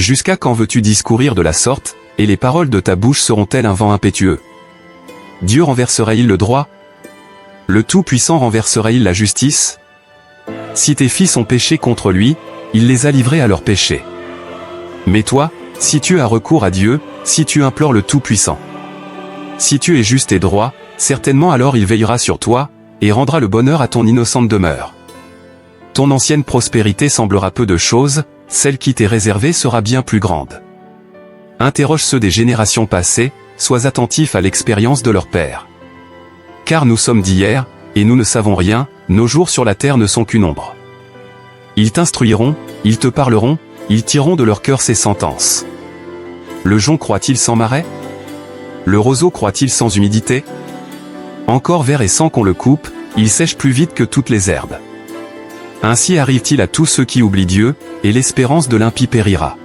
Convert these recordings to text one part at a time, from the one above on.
Jusqu'à quand veux-tu discourir de la sorte, et les paroles de ta bouche seront-elles un vent impétueux? Dieu renversera-t-il le droit? Le Tout-Puissant renversera-t-il la justice? Si tes fils ont péché contre lui, il les a livrés à leur péché. Mais toi, si tu as recours à Dieu, si tu implores le Tout-Puissant, si tu es juste et droit, certainement alors il veillera sur toi, et rendra le bonheur à ton innocente demeure. Ton ancienne prospérité semblera peu de choses, celle qui t'est réservée sera bien plus grande. Interroge ceux des générations passées, sois attentif à l'expérience de leur père. Car nous sommes d'hier, et nous ne savons rien, nos jours sur la terre ne sont qu'une ombre. Ils t'instruiront, ils te parleront, ils tireront de leur cœur ces sentences. Le jonc croît-il sans marais? Le roseau croît-il sans humidité? Encore vert et sans qu'on le coupe, il sèche plus vite que toutes les herbes. Ainsi arrive-t-il à tous ceux qui oublient Dieu, et l'espérance de l'impie périra.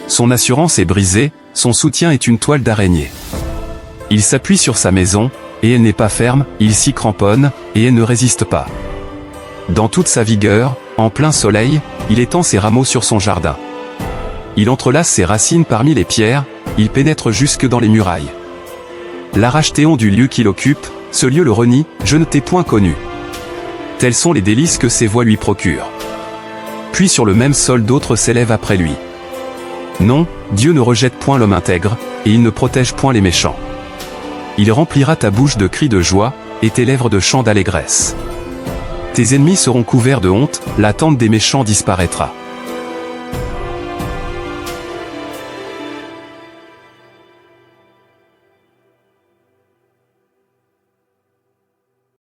Son assurance est brisée, son soutien est une toile d'araignée. Il s'appuie sur sa maison, et elle n'est pas ferme, il s'y cramponne, et elle ne résiste pas. Dans toute sa vigueur, en plein soleil, il étend ses rameaux sur son jardin. Il entrelace ses racines parmi les pierres, il pénètre jusque dans les murailles. L'arrache-téon du lieu qu'il occupe, ce lieu le renie, je ne t'ai point connu. Tels sont les délices que ses voix lui procurent. Puis sur le même sol d'autres s'élèvent après lui. Non, Dieu ne rejette point l'homme intègre, et il ne protège point les méchants. Il remplira ta bouche de cris de joie, et tes lèvres de chants d'allégresse. Tes ennemis seront couverts de honte, la tente des méchants disparaîtra.